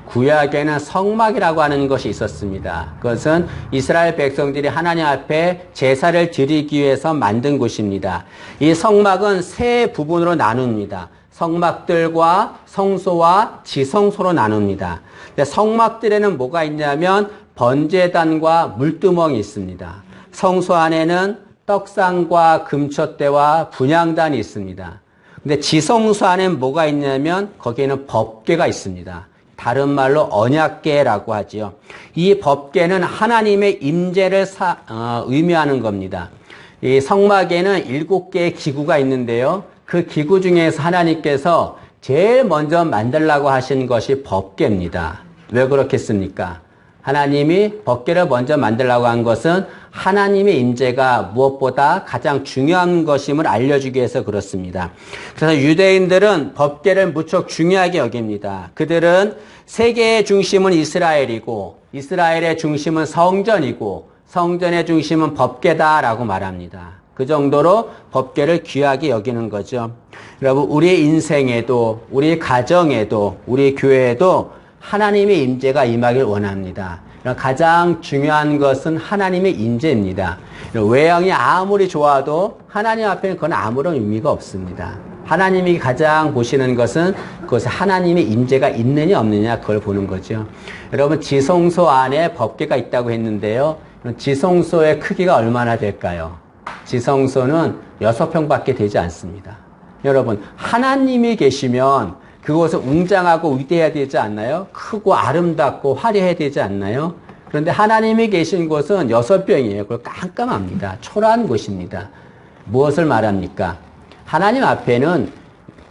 구약에는 성막이라고 하는 것이 있었습니다. 그것은 이스라엘 백성들이 하나님 앞에 제사를 드리기 위해서 만든 곳입니다. 이 성막은 세 부분으로 나눕니다. 성막들과 성소와 지성소로 나눕니다. 성막들에는 뭐가 있냐면 번제단과 물두멍이 있습니다. 성소 안에는 떡상과 금촛대와 분향단이 있습니다. 근데 지성소 안에는 뭐가 있냐면 거기에는 법궤가 있습니다. 다른 말로 언약궤라고 하지요. 이 법궤는 하나님의 임재를 의미하는 겁니다. 이 성막에는 7개의 기구가 있는데요. 그 기구 중에서 하나님께서 제일 먼저 만들라고 하신 것이 법궤입니다. 왜 그렇겠습니까? 하나님이 법궤를 먼저 만들라고 한 것은 하나님의 임재가 무엇보다 가장 중요한 것임을 알려주기 위해서 그렇습니다. 그래서 유대인들은 법궤를 무척 중요하게 여깁니다. 그들은 세계의 중심은 이스라엘이고 이스라엘의 중심은 성전이고 성전의 중심은 법궤다라고 말합니다. 그 정도로 법궤를 귀하게 여기는 거죠. 여러분, 우리 인생에도 우리 가정에도 우리 교회에도 하나님의 임재가 임하길 원합니다. 가장 중요한 것은 하나님의 임재입니다. 외형이 아무리 좋아도 하나님 앞에는 그건 아무런 의미가 없습니다. 하나님이 가장 보시는 것은 그것에 하나님의 임재가 있느냐 없느냐 그걸 보는 거죠. 여러분, 지성소 안에 법궤가 있다고 했는데요. 지성소의 크기가 얼마나 될까요? 지성소는 6평밖에 되지 않습니다. 여러분, 하나님이 계시면 그곳은 웅장하고 위대해야 되지 않나요? 크고 아름답고 화려해야 되지 않나요? 그런데 하나님이 계신 곳은 6평이에요. 그걸 깜깜합니다. 초라한 곳입니다. 무엇을 말합니까? 하나님 앞에는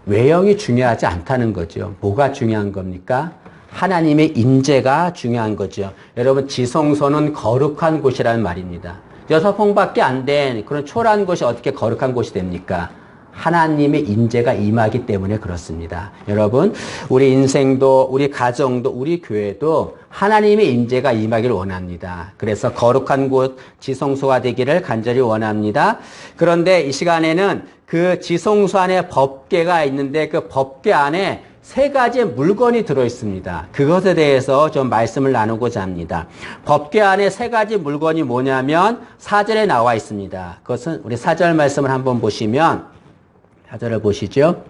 외형이 중요하지 않다는 거죠. 뭐가 중요한 겁니까? 하나님의 임재가 중요한 거죠. 여러분, 지성소는 거룩한 곳이라는 말입니다. 6평밖에 안 된 그런 초라한 곳이 어떻게 거룩한 곳이 됩니까? 하나님의 임재가 임하기 때문에 그렇습니다. 여러분, 우리 인생도 우리 가정도 우리 교회도 하나님의 임재가 임하기를 원합니다. 그래서 거룩한 곳 지성소가 되기를 간절히 원합니다. 그런데 이 시간에는 그 지성소 안에 법궤가 있는데 그 법궤 안에 3가지의 물건이 들어있습니다. 그것에 대해서 좀 말씀을 나누고자 합니다. 법궤 안에 3가지 물건이 뭐냐면 4절에 나와 있습니다. 그것은 우리 4절 말씀을 한번 보시면 4절을 보시죠.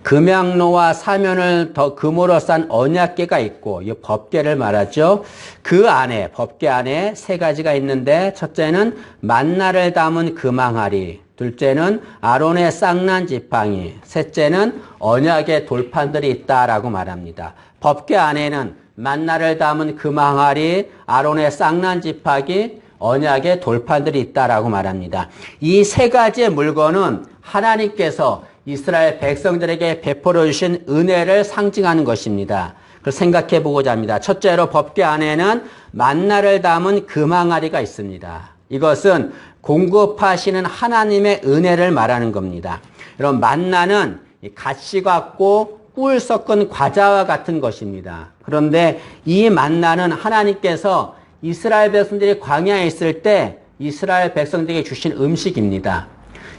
금양로와 사면을 더 금으로 싼 언약궤가 있고 이 법궤를 말하죠. 그 안에 법궤 안에 3가지가 있는데 첫째는 만나를 담은 금항아리, 둘째는 아론의 쌍난 지팡이, 셋째는 언약의 돌판들이 있다라고 말합니다. 법궤 안에는 만나를 담은 금항아리, 아론의 쌍난 지팡이, 언약의 돌판들이 있다라고 말합니다. 이 3가지의 물건은 하나님께서 이스라엘 백성들에게 베풀어 주신 은혜를 상징하는 것입니다. 그걸 생각해 보고자 합니다. 첫째로 법궤 안에는 만나를 담은 금항아리가 있습니다. 이것은 공급하시는 하나님의 은혜를 말하는 겁니다. 여러분, 만나는 가시 같고 꿀 섞은 과자와 같은 것입니다. 그런데 이 만나는 하나님께서 이스라엘 백성들이 광야에 있을 때 이스라엘 백성들에게 주신 음식입니다.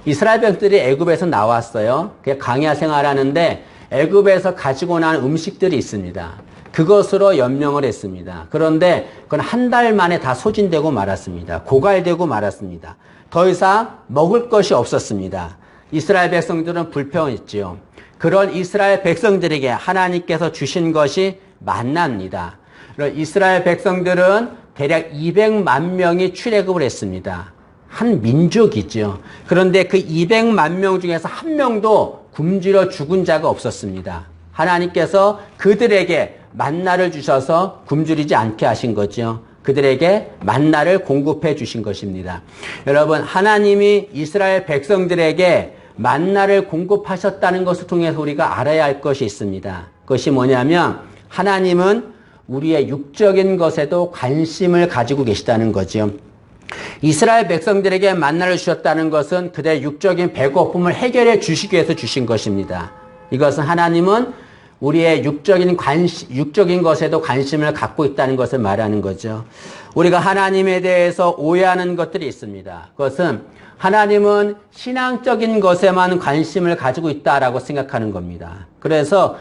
이스라엘 백성들이 애굽에서 나왔어요. 광야 생활하는데 애굽에서 가지고 난 음식들이 있습니다. 그것으로 연명을 했습니다. 그런데 그건 한 달 만에 다 소진되고 말았습니다. 고갈되고 말았습니다. 더 이상 먹을 것이 없었습니다. 이스라엘 백성들은 불평했지요. 그런 이스라엘 백성들에게 하나님께서 주신 것이 만나입니다. 이스라엘 백성들은 대략 200만 명이 출애굽을 했습니다. 한 민족이죠. 그런데 그 200만 명 중에서 한 명도 굶주려 죽은 자가 없었습니다. 하나님께서 그들에게 만나를 주셔서 굶주리지 않게 하신 거죠. 그들에게 만나를 공급해 주신 것입니다. 여러분, 하나님이 이스라엘 백성들에게 만나를 공급하셨다는 것을 통해서 우리가 알아야 할 것이 있습니다. 그것이 뭐냐면 하나님은 우리의 육적인 것에도 관심을 가지고 계시다는 거죠. 이스라엘 백성들에게 만나를 주셨다는 것은 그들의 육적인 배고픔을 해결해 주시기 위해서 주신 것입니다. 이것은 하나님은 우리의 육적인 것에도 관심을 갖고 있다는 것을 말하는 거죠. 우리가 하나님에 대해서 오해하는 것들이 있습니다. 그것은 하나님은 신앙적인 것에만 관심을 가지고 있다라고 생각하는 겁니다. 그래서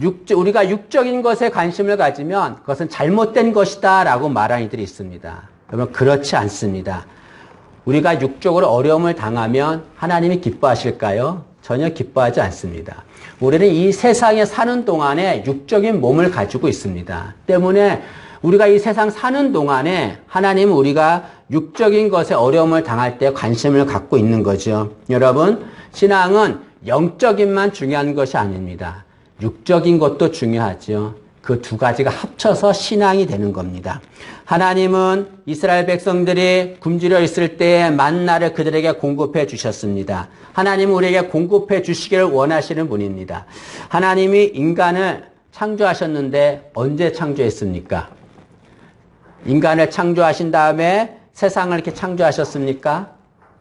우리가 육적인 것에 관심을 가지면 그것은 잘못된 것이다 라고 말하는 이들이 있습니다. 여러분, 그렇지 않습니다. 우리가 육적으로 어려움을 당하면 하나님이 기뻐하실까요? 전혀 기뻐하지 않습니다. 우리는 이 세상에 사는 동안에 육적인 몸을 가지고 있습니다. 때문에 우리가 이 세상 사는 동안에 하나님은 우리가 육적인 것에 어려움을 당할 때 관심을 갖고 있는 거죠. 여러분, 신앙은 영적인만 중요한 것이 아닙니다. 육적인 것도 중요하죠. 그 두 가지가 합쳐서 신앙이 되는 겁니다. 하나님은 이스라엘 백성들이 굶주려 있을 때에 만나를 그들에게 공급해 주셨습니다. 하나님은 우리에게 공급해 주시기를 원하시는 분입니다. 하나님이 인간을 창조하셨는데 언제 창조했습니까? 인간을 창조하신 다음에 세상을 이렇게 창조하셨습니까?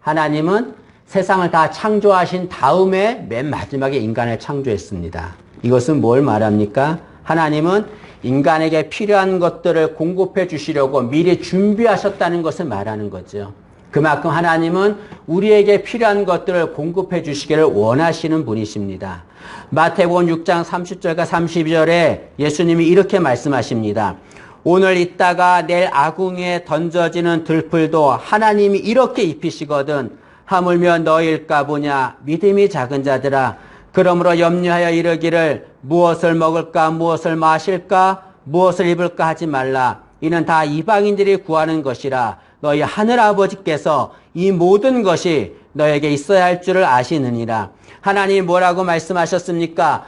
하나님은 세상을 다 창조하신 다음에 맨 마지막에 인간을 창조했습니다. 이것은 뭘 말합니까? 하나님은 인간에게 필요한 것들을 공급해 주시려고 미리 준비하셨다는 것을 말하는 거죠. 그만큼 하나님은 우리에게 필요한 것들을 공급해 주시기를 원하시는 분이십니다. 마태복음 6장 30절과 32절에 예수님이 이렇게 말씀하십니다. 오늘 있다가 내일 아궁이에 던져지는 들풀도 하나님이 이렇게 입히시거든 하물며 너희일까 보냐. 믿음이 작은 자들아, 그러므로 염려하여 이르기를 무엇을 먹을까 무엇을 마실까 무엇을 입을까 하지 말라. 이는 다 이방인들이 구하는 것이라. 너희 하늘아버지께서 이 모든 것이 너에게 있어야 할 줄을 아시느니라. 하나님이 뭐라고 말씀하셨습니까?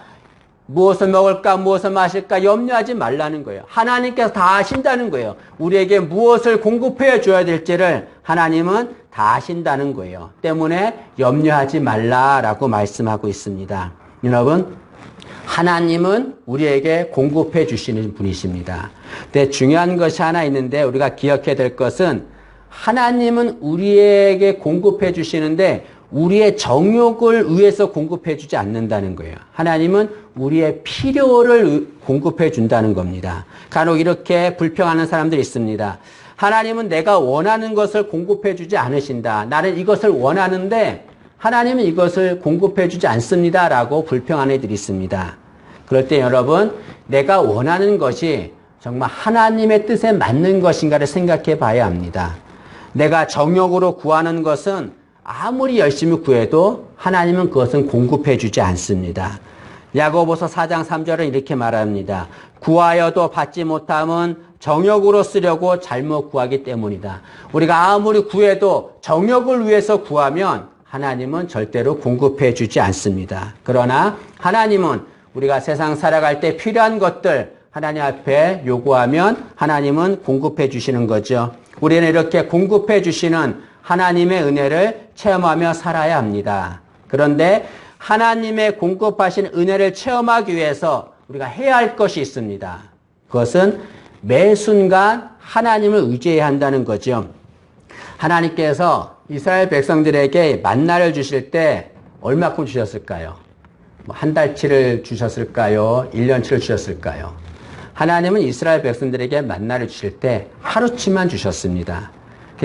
무엇을 먹을까 무엇을 마실까 염려하지 말라는 거예요. 하나님께서 다 아신다는 거예요. 우리에게 무엇을 공급해 줘야 될지를 하나님은 다 아신다는 거예요. 때문에 염려하지 말라라고 말씀하고 있습니다. 여러분, 하나님은 우리에게 공급해 주시는 분이십니다. 근데 중요한 것이 하나 있는데 우리가 기억해야 될 것은 하나님은 우리에게 공급해 주시는데 우리의 정욕을 위해서 공급해 주지 않는다는 거예요. 하나님은 우리의 필요를 공급해 준다는 겁니다. 간혹 이렇게 불평하는 사람들이 있습니다. 하나님은 내가 원하는 것을 공급해 주지 않으신다. 나는 이것을 원하는데 하나님은 이것을 공급해 주지 않습니다. 라고 불평하는 이들이 있습니다. 그럴 때 여러분, 내가 원하는 것이 정말 하나님의 뜻에 맞는 것인가를 생각해 봐야 합니다. 내가 정욕으로 구하는 것은 아무리 열심히 구해도 하나님은 그것은 공급해 주지 않습니다. 야고보서 4장 3절은 이렇게 말합니다. 구하여도 받지 못함은 정욕으로 쓰려고 잘못 구하기 때문이다. 우리가 아무리 구해도 정욕을 위해서 구하면 하나님은 절대로 공급해 주지 않습니다. 그러나 하나님은 우리가 세상 살아갈 때 필요한 것들 하나님 앞에 요구하면 하나님은 공급해 주시는 거죠. 우리는 이렇게 공급해 주시는 하나님의 은혜를 체험하며 살아야 합니다. 그런데 하나님의 공급하신 은혜를 체험하기 위해서 우리가 해야 할 것이 있습니다. 그것은 매 순간 하나님을 의지해야 한다는 거죠. 하나님께서 이스라엘 백성들에게 만나를 주실 때 얼마큼 주셨을까요? 한 달치를 주셨을까요? 1년치를 주셨을까요? 하나님은 이스라엘 백성들에게 만나를 주실 때 하루치만 주셨습니다.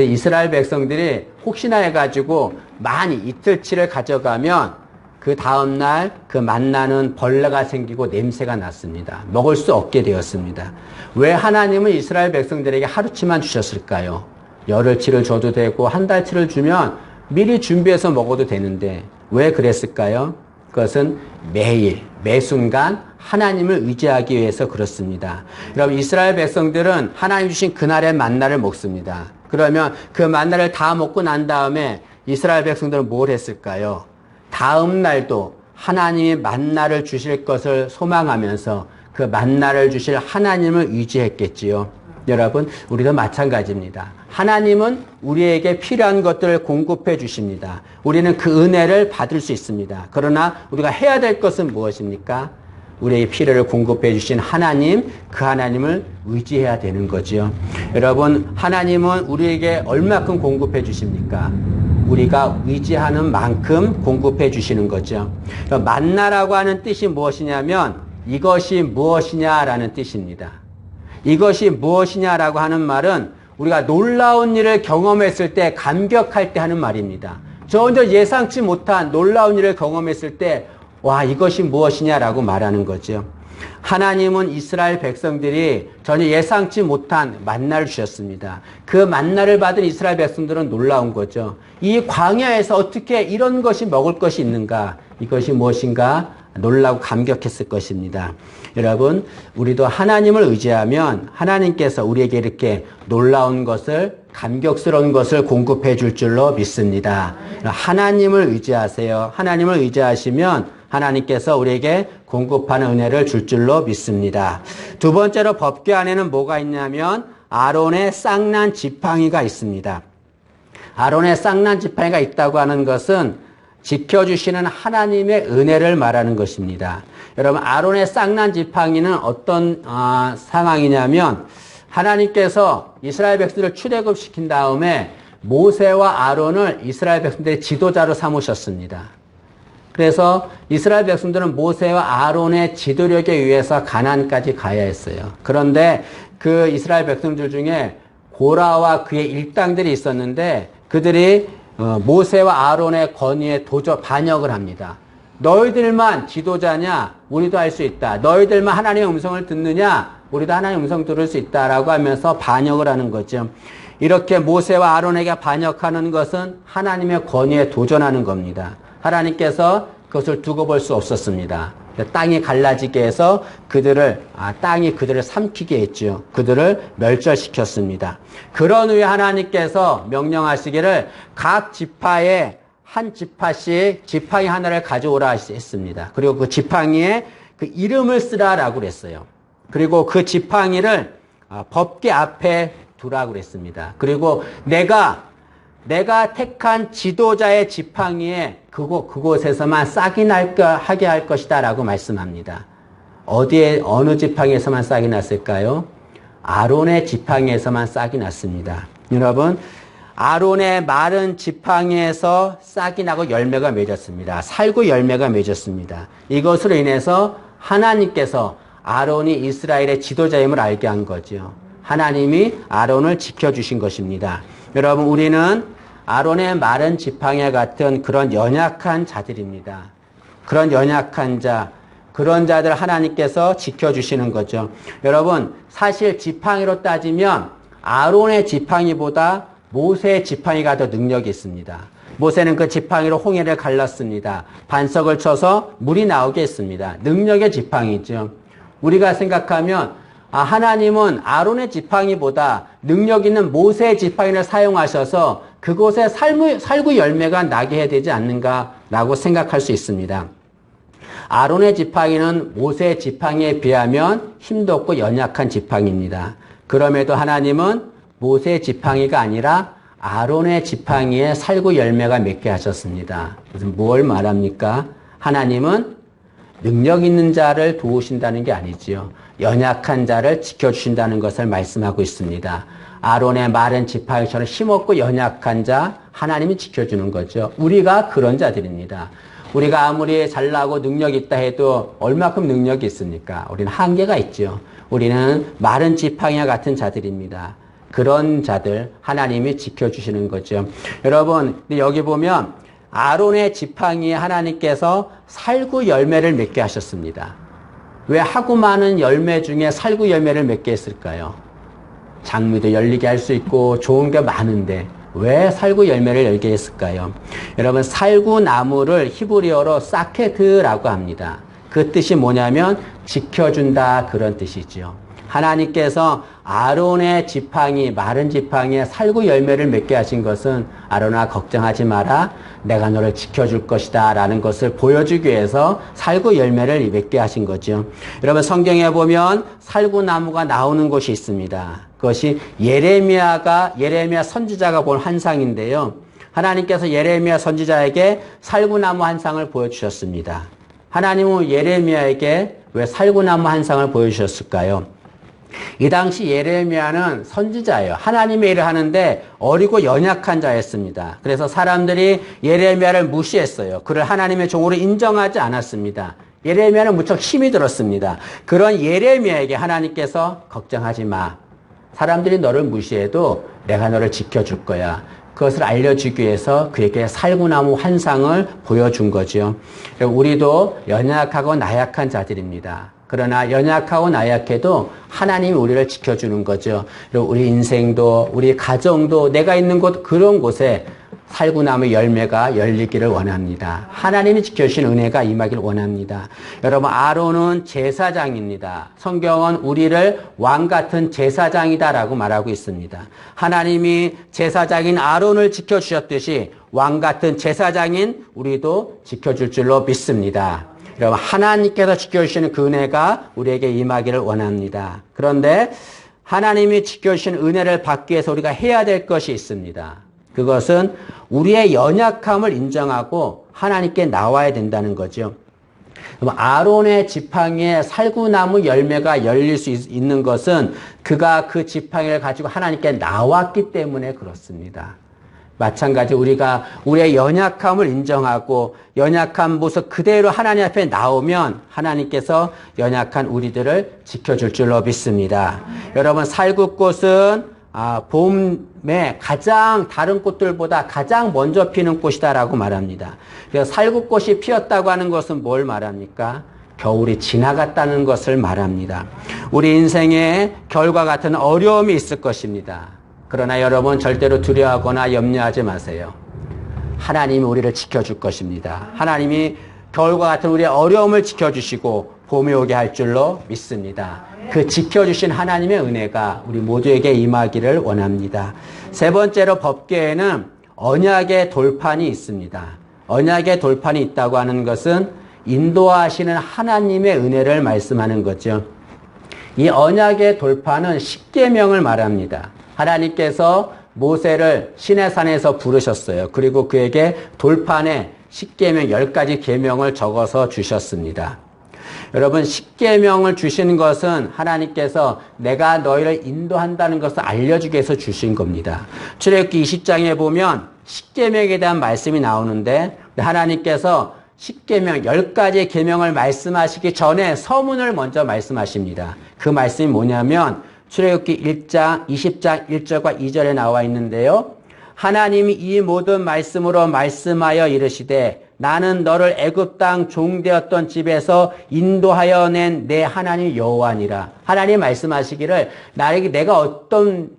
이스라엘 백성들이 혹시나 해가지고 많이 이틀치를 가져가면 그 다음날 그 만나는 벌레가 생기고 냄새가 났습니다. 먹을 수 없게 되었습니다. 왜 하나님은 이스라엘 백성들에게 하루치만 주셨을까요? 열흘치를 줘도 되고 한 달치를 주면 미리 준비해서 먹어도 되는데 왜 그랬을까요? 그것은 매일 매 순간 하나님을 의지하기 위해서 그렇습니다. 여러분, 이스라엘 백성들은 하나님 주신 그날의 만나를 먹습니다. 그러면 그 만나를 다 먹고 난 다음에 이스라엘 백성들은 뭘 했을까요? 다음 날도 하나님이 만나를 주실 것을 소망하면서 그 만나를 주실 하나님을 의지했겠지요. 여러분, 우리도 마찬가지입니다. 하나님은 우리에게 필요한 것들을 공급해 주십니다. 우리는 그 은혜를 받을 수 있습니다. 그러나 우리가 해야 될 것은 무엇입니까? 우리의 필요를 공급해 주신 하나님, 그 하나님을 의지해야 되는 거죠. 여러분, 하나님은 우리에게 얼마큼 공급해 주십니까? 우리가 의지하는 만큼 공급해 주시는 거죠. 만나라고 하는 뜻이 무엇이냐면 이것이 무엇이냐라는 뜻입니다. 이것이 무엇이냐라고 하는 말은 우리가 놀라운 일을 경험했을 때 감격할 때 하는 말입니다. 전혀 예상치 못한 놀라운 일을 경험했을 때 와, 이것이 무엇이냐라고 말하는 거죠. 하나님은 이스라엘 백성들이 전혀 예상치 못한 만나를 주셨습니다. 그 만나를 받은 이스라엘 백성들은 놀라운 거죠. 이 광야에서 어떻게 이런 것이 먹을 것이 있는가? 이것이 무엇인가? 놀라고 감격했을 것입니다. 여러분, 우리도 하나님을 의지하면 하나님께서 우리에게 이렇게 놀라운 것을, 감격스러운 것을 공급해 줄 줄로 믿습니다. 하나님을 의지하세요. 하나님을 의지하시면 하나님께서 우리에게 공급하는 은혜를 줄 줄로 믿습니다. 두 번째로 법궤 안에는 뭐가 있냐면 아론의 쌍난 지팡이가 있습니다. 아론의 쌍난 지팡이가 있다고 하는 것은 지켜주시는 하나님의 은혜를 말하는 것입니다. 여러분, 아론의 쌍난 지팡이는 어떤 상황이냐면 하나님께서 이스라엘 백성들을 출애굽시킨 다음에 모세와 아론을 이스라엘 백성들의 지도자로 삼으셨습니다. 그래서 이스라엘 백성들은 모세와 아론의 지도력에 의해서 가나안까지 가야 했어요. 그런데 그 이스라엘 백성들 중에 고라와 그의 일당들이 있었는데 그들이 모세와 아론의 건의에 반역을 합니다. 너희들만 지도자냐? 우리도 할 수 있다. 너희들만 하나님의 음성을 듣느냐? 우리도 하나님의 음성 들을 수 있다라고 하면서 반역을 하는 거죠. 이렇게 모세와 아론에게 반역하는 것은 하나님의 권위에 도전하는 겁니다. 하나님께서 그것을 두고 볼 수 없었습니다. 땅이 갈라지게 해서 땅이 그들을 삼키게 했죠. 그들을 멸절시켰습니다. 그런 후에 하나님께서 명령하시기를 각 지파에 한 지파씩 지팡이 하나를 가져오라 했습니다. 그리고 그 지팡이에 그 이름을 쓰라라고 그랬어요. 그리고 그 지팡이를 법궤 앞에 두라고 그랬습니다. 그리고 내가 택한 지도자의 지팡이에 그곳에서만 싹이 하게 할 것이다 라고 말씀합니다. 어느 지팡이에서만 싹이 났을까요? 아론의 지팡이에서만 싹이 났습니다. 여러분, 아론의 마른 지팡이에서 싹이 나고 열매가 맺었습니다. 살구 열매가 맺었습니다. 이것으로 인해서 하나님께서 아론이 이스라엘의 지도자임을 알게 한 거죠. 하나님이 아론을 지켜주신 것입니다. 여러분, 우리는 아론의 마른 지팡이 같은 그런 연약한 자들입니다. 그런 연약한 자, 그런 자들 하나님께서 지켜주시는 거죠. 여러분, 사실 지팡이로 따지면 아론의 지팡이보다 모세의 지팡이가 더 능력이 있습니다. 모세는 그 지팡이로 홍해를 갈랐습니다. 반석을 쳐서 물이 나오게 했습니다. 능력의 지팡이죠. 우리가 생각하면 하나님은 아론의 지팡이보다 능력 있는 모세의 지팡이를 사용하셔서 그곳에 살구 열매가 나게 해야 되지 않는가라고 생각할 수 있습니다. 아론의 지팡이는 모세의 지팡이에 비하면 힘도 없고 연약한 지팡이입니다. 그럼에도 하나님은 모세의 지팡이가 아니라 아론의 지팡이에 살구 열매가 맺게 하셨습니다. 그래서 뭘 말합니까? 하나님은 능력 있는 자를 도우신다는 게 아니지요. 연약한 자를 지켜주신다는 것을 말씀하고 있습니다. 아론의 마른 지팡이처럼 힘없고 연약한 자 하나님이 지켜주는 거죠. 우리가 그런 자들입니다. 우리가 아무리 잘나고 능력이 있다 해도 얼마큼 능력이 있습니까? 우리는 한계가 있죠. 우리는 마른 지팡이와 같은 자들입니다. 그런 자들 하나님이 지켜주시는 거죠. 여러분, 여기 보면 아론의 지팡이에 하나님께서 살구 열매를 맺게 하셨습니다. 왜 하고 많은 열매 중에 살구 열매를 맺게 했을까요? 장미도 열리게 할 수 있고 좋은 게 많은데 왜 살구 열매를 열게 했을까요? 여러분, 살구 나무를 히브리어로 사케드라고 합니다. 그 뜻이 뭐냐면 지켜준다, 그런 뜻이죠. 하나님께서 아론의 지팡이, 마른 지팡이에 살구 열매를 맺게 하신 것은 아론아 걱정하지 마라, 내가 너를 지켜줄 것이다 라는 것을 보여주기 위해서 살구 열매를 맺게 하신 거죠. 여러분, 성경에 보면 살구 나무가 나오는 곳이 있습니다. 그것이 예레미야 선지자가 본 환상인데요. 하나님께서 예레미야 선지자에게 살구나무 한 상을 보여주셨습니다. 하나님은 예레미야에게 왜 살구나무 한 상을 보여주셨을까요? 이 당시 예레미야는 선지자예요. 하나님의 일을 하는데 어리고 연약한 자였습니다. 그래서 사람들이 예레미야를 무시했어요. 그를 하나님의 종으로 인정하지 않았습니다. 예레미야는 무척 힘이 들었습니다. 그런 예레미야에게 하나님께서 걱정하지 마. 사람들이 너를 무시해도 내가 너를 지켜줄 거야. 그것을 알려주기 위해서 그에게 살구나무 환상을 보여준 거죠. 우리도 연약하고 나약한 자들입니다. 그러나 연약하고 나약해도 하나님이 우리를 지켜주는 거죠. 그리고 우리 인생도 우리 가정도 내가 있는 곳 그런 곳에 살구나무 열매가 열리기를 원합니다. 하나님이 지켜주신 은혜가 임하기를 원합니다. 여러분 아론은 제사장입니다. 성경은 우리를 왕같은 제사장이다라고 말하고 있습니다. 하나님이 제사장인 아론을 지켜주셨듯이 왕같은 제사장인 우리도 지켜줄 줄로 믿습니다. 여러분 하나님께서 지켜주시는 그 은혜가 우리에게 임하기를 원합니다. 그런데 하나님이 지켜주신 은혜를 받기 위해서 우리가 해야 될 것이 있습니다. 그것은 우리의 연약함을 인정하고 하나님께 나와야 된다는 거죠. 아론의 지팡이에 살구나무 열매가 열릴 수 있는 것은 그가 그 지팡이를 가지고 하나님께 나왔기 때문에 그렇습니다. 마찬가지 우리가 우리의 연약함을 인정하고 연약한 모습 그대로 하나님 앞에 나오면 하나님께서 연약한 우리들을 지켜줄 줄로 믿습니다. 여러분 살구꽃은 봄에 가장 다른 꽃들보다 가장 먼저 피는 꽃이다라고 말합니다. 그래서 살구꽃이 피었다고 하는 것은 뭘 말합니까? 겨울이 지나갔다는 것을 말합니다. 우리 인생에 겨울과 같은 어려움이 있을 것입니다. 그러나 여러분 절대로 두려워하거나 염려하지 마세요. 하나님이 우리를 지켜줄 것입니다. 하나님이 겨울과 같은 우리의 어려움을 지켜주시고 봄이 오게 할 줄로 믿습니다. 그 지켜주신 하나님의 은혜가 우리 모두에게 임하기를 원합니다. 세 번째로 법궤에는 언약의 돌판이 있습니다. 언약의 돌판이 있다고 하는 것은 인도하시는 하나님의 은혜를 말씀하는 거죠. 이 언약의 돌판은 십계명을 말합니다. 하나님께서 모세를 시내산에서 부르셨어요. 그리고 그에게 돌판에 십계명 10가지 계명을 적어서 주셨습니다. 여러분 십계명을 주신 것은 하나님께서 내가 너희를 인도한다는 것을 알려주기 위해서 주신 겁니다. 출애굽기 20장에 보면 십계명에 대한 말씀이 나오는데 하나님께서 십계명 10가지 계명을 말씀하시기 전에 서문을 먼저 말씀하십니다. 그 말씀이 뭐냐면 출애굽기 1장 20장 1절과 2절에 나와 있는데요. 하나님이 이 모든 말씀으로 말씀하여 이르시되 나는 너를 애굽 땅 종되었던 집에서 인도하여 낸 내 하나님 여호와니라. 하나님 말씀하시기를 내가 어떤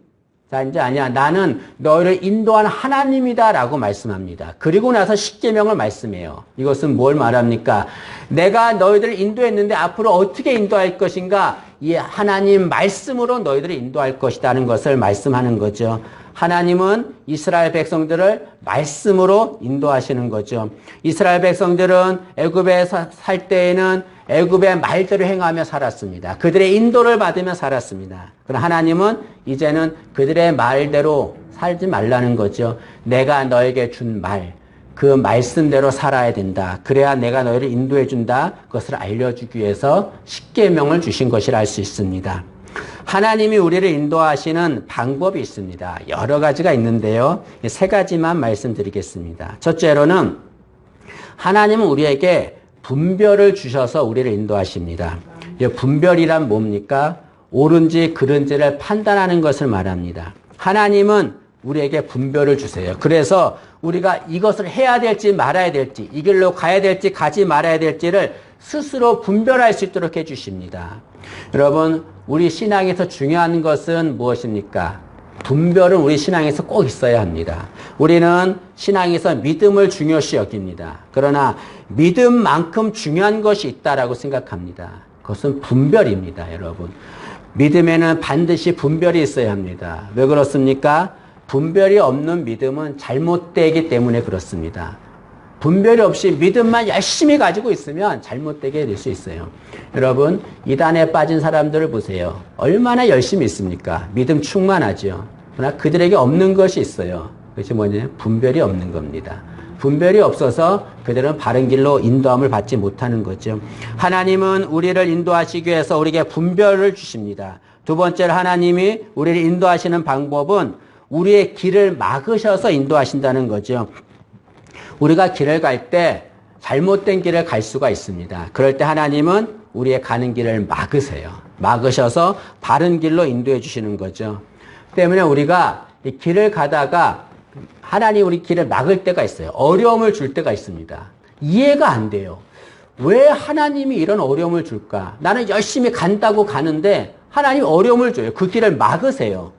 자인지 아니야. 나는 너희를 인도하는 하나님이다라고 말씀합니다. 그리고 나서 십계명을 말씀해요. 이것은 뭘 말합니까? 내가 너희들을 인도했는데 앞으로 어떻게 인도할 것인가? 이 하나님 말씀으로 너희들을 인도할 것이라는 것을 말씀하는 거죠. 하나님은 이스라엘 백성들을 말씀으로 인도하시는 거죠. 이스라엘 백성들은 애굽에 살 때에는 애굽의 말대로 행하며 살았습니다. 그들의 인도를 받으며 살았습니다. 그러나 하나님은 이제는 그들의 말대로 살지 말라는 거죠. 내가 너에게 준 말, 그 말씀대로 살아야 된다. 그래야 내가 너희를 인도해 준다. 그것을 알려주기 위해서 십계명을 주신 것이라 할 수 있습니다. 하나님이 우리를 인도하시는 방법이 있습니다. 여러 가지가 있는데요. 세 가지만 말씀드리겠습니다. 첫째로는 하나님은 우리에게 분별을 주셔서 우리를 인도하십니다. 분별이란 뭡니까? 옳은지 그른지를 판단하는 것을 말합니다. 하나님은 우리에게 분별을 주세요. 그래서 우리가 이것을 해야 될지 말아야 될지, 이 길로 가야 될지 가지 말아야 될지를 스스로 분별할 수 있도록 해주십니다. 여러분, 우리 신앙에서 중요한 것은 무엇입니까? 분별은 우리 신앙에서 꼭 있어야 합니다. 우리는 신앙에서 믿음을 중요시 여깁니다. 그러나 믿음만큼 중요한 것이 있다라고 생각합니다. 그것은 분별입니다, 여러분. 믿음에는 반드시 분별이 있어야 합니다. 왜 그렇습니까? 분별이 없는 믿음은 잘못되기 때문에 그렇습니다. 분별이 없이 믿음만 열심히 가지고 있으면 잘못되게 될 수 있어요. 여러분, 이단에 빠진 사람들을 보세요. 얼마나 열심히 있습니까? 믿음 충만하죠. 그러나 그들에게 없는 것이 있어요. 그것이 뭐냐면 분별이 없는 겁니다. 분별이 없어서 그들은 바른 길로 인도함을 받지 못하는 거죠. 하나님은 우리를 인도하시기 위해서 우리에게 분별을 주십니다. 두 번째로 하나님이 우리를 인도하시는 방법은 우리의 길을 막으셔서 인도하신다는 거죠. 우리가 길을 갈 때 잘못된 길을 갈 수가 있습니다. 그럴 때 하나님은 우리의 가는 길을 막으세요. 막으셔서 바른 길로 인도해 주시는 거죠. 때문에 우리가 이 길을 가다가 하나님 우리 길을 막을 때가 있어요. 어려움을 줄 때가 있습니다. 이해가 안 돼요. 왜 하나님이 이런 어려움을 줄까? 나는 열심히 간다고 가는데 하나님 어려움을 줘요. 그 길을 막으세요.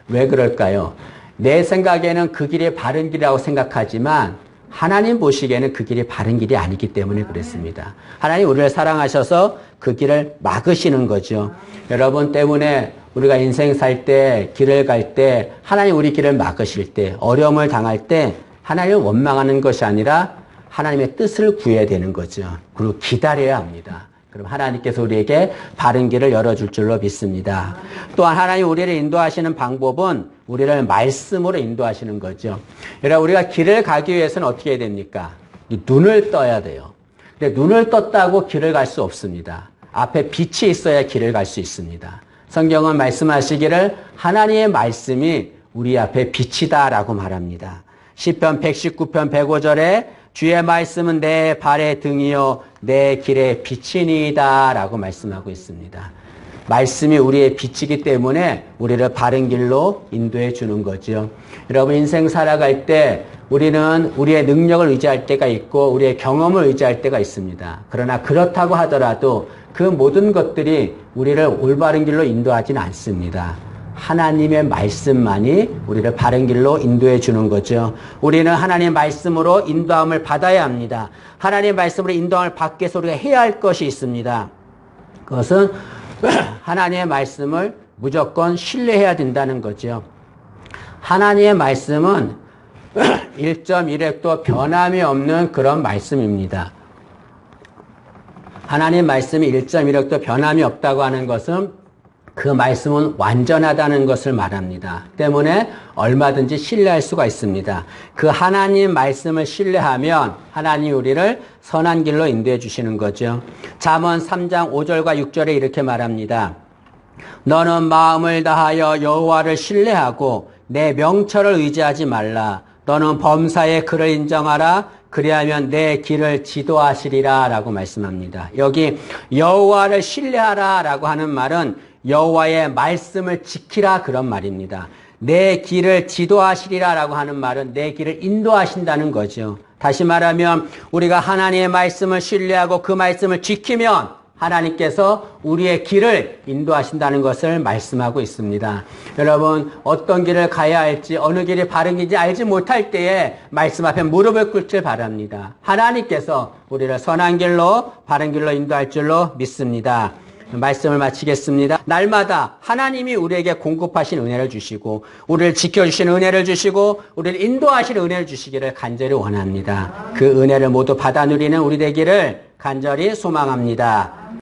왜 그럴까요? 내 생각에는 그 길이 바른 길이라고 생각하지만 하나님 보시기에는 그 길이 바른 길이 아니기 때문에 그렇습니다. 하나님 우리를 사랑하셔서 그 길을 막으시는 거죠. 여러분 때문에 우리가 인생 살 때, 길을 갈 때, 하나님 우리 길을 막으실 때, 어려움을 당할 때 하나님을 원망하는 것이 아니라 하나님의 뜻을 구해야 되는 거죠. 그리고 기다려야 합니다. 그럼 하나님께서 우리에게 바른 길을 열어줄 줄로 믿습니다. 또한 하나님 우리를 인도하시는 방법은 우리를 말씀으로 인도하시는 거죠. 여러분 우리가 길을 가기 위해서는 어떻게 해야 됩니까? 눈을 떠야 돼요. 근데 눈을 떴다고 길을 갈 수 없습니다. 앞에 빛이 있어야 길을 갈 수 있습니다. 성경은 말씀하시기를 하나님의 말씀이 우리 앞에 빛이다라고 말합니다. 시편 119편 105절에 주의 말씀은 내 발의 등이요 내 길의 빛이니이다 라고 말씀하고 있습니다. 말씀이 우리의 빛이기 때문에 우리를 바른 길로 인도해 주는 거죠. 여러분 인생 살아갈 때 우리는 우리의 능력을 의지할 때가 있고 우리의 경험을 의지할 때가 있습니다. 그러나 그렇다고 하더라도 그 모든 것들이 우리를 올바른 길로 인도하지는 않습니다. 하나님의 말씀만이 우리를 바른 길로 인도해 주는 거죠. 우리는 하나님의 말씀으로 인도함을 받아야 합니다. 하나님의 말씀으로 인도함을 받기 위해서 우리가 해야 할 것이 있습니다. 그것은 하나님의 말씀을 무조건 신뢰해야 된다는 거죠. 하나님의 말씀은 1.1획도 변함이 없는 그런 말씀입니다. 하나님의 말씀이 1.1획도 변함이 없다고 하는 것은 그 말씀은 완전하다는 것을 말합니다. 때문에 얼마든지 신뢰할 수가 있습니다. 그 하나님 말씀을 신뢰하면 하나님이 우리를 선한 길로 인도해 주시는 거죠. 잠언 3장 5절과 6절에 이렇게 말합니다. 너는 마음을 다하여 여호와를 신뢰하고 내 명철을 의지하지 말라. 너는 범사의 그를 인정하라. 그리하면 내 길을 지도하시리라 라고 말씀합니다. 여기 여호와를 신뢰하라 라고 하는 말은 여호와의 말씀을 지키라 그런 말입니다. 내 길을 지도하시리라 라고 하는 말은 내 길을 인도하신다는 거죠. 다시 말하면 우리가 하나님의 말씀을 신뢰하고 그 말씀을 지키면 하나님께서 우리의 길을 인도하신다는 것을 말씀하고 있습니다. 여러분 어떤 길을 가야 할지 어느 길이 바른 길인지 알지 못할 때에 말씀 앞에 무릎을 꿇길 바랍니다. 하나님께서 우리를 선한 길로 바른 길로 인도할 줄로 믿습니다. 말씀을 마치겠습니다. 날마다 하나님이 우리에게 공급하신 은혜를 주시고 우리를 지켜주시는 은혜를 주시고 우리를 인도하시는 은혜를 주시기를 간절히 원합니다. 그 은혜를 모두 받아 누리는 우리 되기를 간절히 소망합니다.